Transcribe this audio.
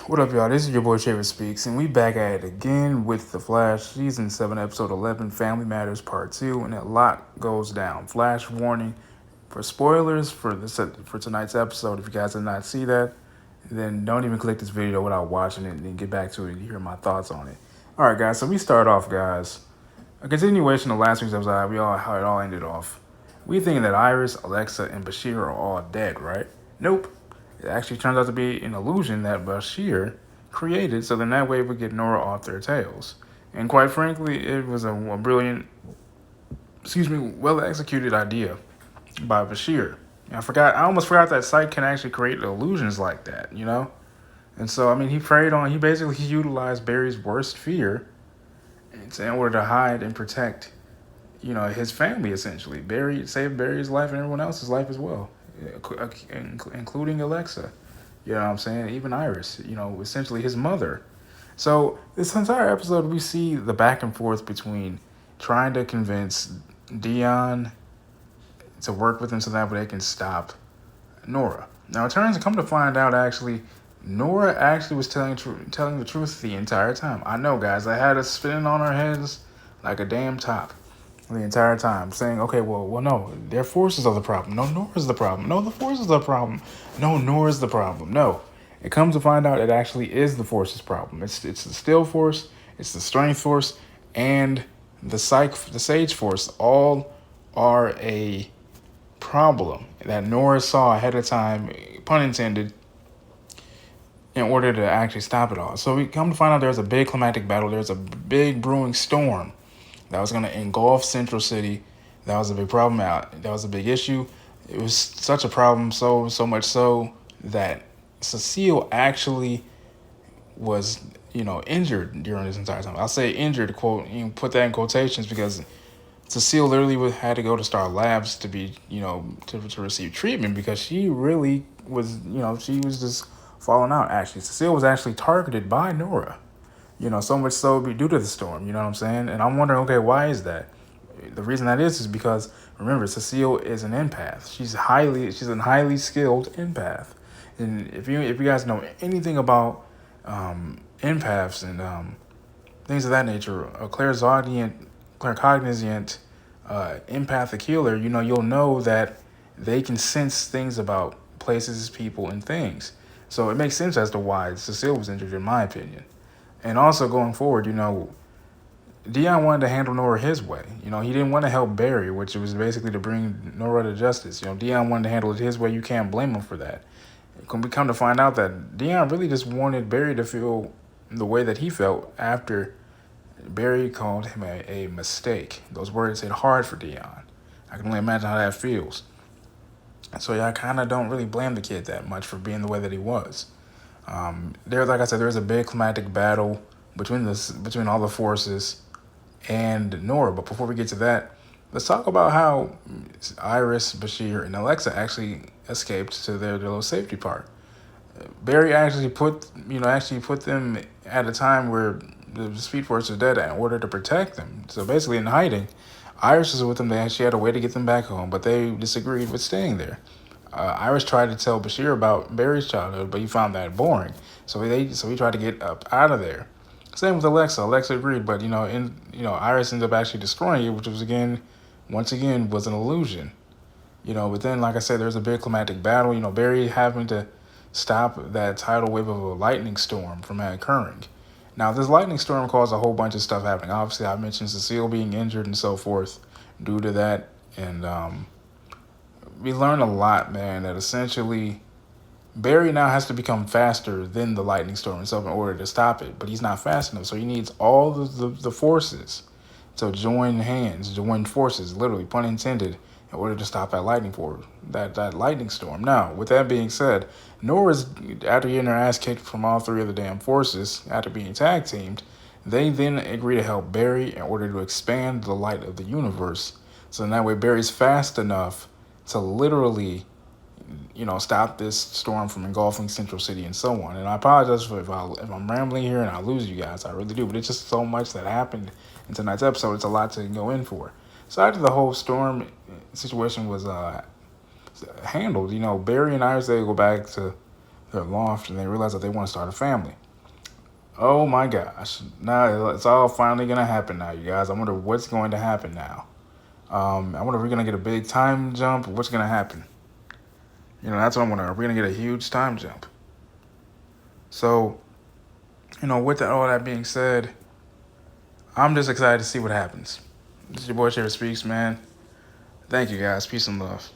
What up, y'all? This is your boy Shaver Speaks, and we back at it again with The Flash, Season 7, Episode 11, Family Matters Part 2, and a lot goes down. Flash warning for spoilers for tonight's episode. If you guys did not see that, then don't even click this video without watching it, and then get back to it and hear my thoughts on it. Alright, guys, so we start off, guys. A continuation of last week's episode, how it all ended off. We thinking that Iris, Alexa, and Bashir are all dead, right? Nope. It actually turns out to be an illusion that Bashir created, so then that way we get Nora off their tails. And quite frankly, it was a brilliant, well executed idea by Bashir. I almost forgot that Sight can actually create illusions like that, you know? And so, I mean, he basically utilized Barry's worst fear in order to hide and protect, his family, essentially. Saved Barry's life and everyone else's life as well, including Alexa. You know what I'm saying? Even Iris, essentially his mother. So this entire episode, we see the back and forth between trying to convince Dion to work with him so that way they can stop Nora. Now, come to find out, actually, Nora actually was telling the truth the entire time. I know, guys, I had us spinning on our heads like a damn top the entire time, saying, okay, well, no, their forces are the problem. No, Nora's the problem. No, the forces are the problem. No, Nora's the problem. No, it comes to find out it actually is the forces problem. It's the still force, it's the strength force, and the sage force all are a problem that Nora saw ahead of time, pun intended, in order to actually stop it all. So we come to find out there's a big climatic battle. There's a big brewing storm that was going to engulf Central City. That was a big problem. That was a big issue. It was such a problem, so much so that Cecile actually was, injured during this entire time. I'll say injured, quote, put that in quotations, because Cecile literally had to go to Star Labs to be, to receive treatment, because she really was, she was just falling out, actually. Cecile was actually targeted by Nora. So much so due to the storm, you know what I'm saying? And I'm wondering, okay, why is that? The reason that is because, remember, Cecile is an empath. She's a highly skilled empath. And if you guys know anything about empaths and things of that nature, a claircognizant empathic healer, you'll know that they can sense things about places, people, and things. So it makes sense as to why Cecile was injured, in my opinion. And also going forward, Dion wanted to handle Nora his way. He didn't want to help Barry, which was basically to bring Nora to justice. Dion wanted to handle it his way. You can't blame him for that. We come to find out that Dion really just wanted Barry to feel the way that he felt after Barry called him a mistake. Those words hit hard for Dion. I can only imagine how that feels. So yeah, I kind of don't really blame the kid that much for being the way that he was. Like I said, there's a big climatic battle between all the forces and Nora. But before we get to that, let's talk about how Iris, Bashir, and Alexa actually escaped to their little safety part. Barry actually put them at a time where the Speed Force was dead in order to protect them. So basically, in hiding, Iris was with them. They actually had a way to get them back home, but they disagreed with staying there. Iris tried to tell Bashir about Barry's childhood, but he found that boring. So he tried to get up out of there. Same with Alexa. Alexa agreed, but Iris ended up actually destroying it, which was once again was an illusion. But then, like I said, there's a big climatic battle. Barry having to stop that tidal wave of a lightning storm from occurring. Now, this lightning storm caused a whole bunch of stuff happening. Obviously, I mentioned Cecile being injured and so forth due to that, and we learned a lot, man, that essentially Barry now has to become faster than the lightning storm itself in order to stop it, but he's not fast enough, so he needs all the forces to join forces, literally, pun intended, in order to stop that lightning storm. Now, with that being said, Nora's, after getting her ass kicked from all three of the damn forces, after being tag teamed, they then agree to help Barry in order to expand the light of the universe, so in that way Barry's fast enough to literally, stop this storm from engulfing Central City and so on. And I apologize if I'm rambling here and I lose you guys. I really do. But it's just so much that happened in tonight's episode. It's a lot to go in for. So after the whole storm situation was handled, Barry and Iris, they go back to their loft, and they realize that they want to start a family. Oh my gosh. Now it's all finally going to happen now, you guys. I wonder what's going to happen now. I wonder if we're going to get a big time jump. What's going to happen? You know, that's what I'm wondering. Are we going to get a huge time jump? So, you know, with all that being said, I'm just excited to see what happens. This is your boy Shaver Speaks, man. Thank you, guys. Peace and love.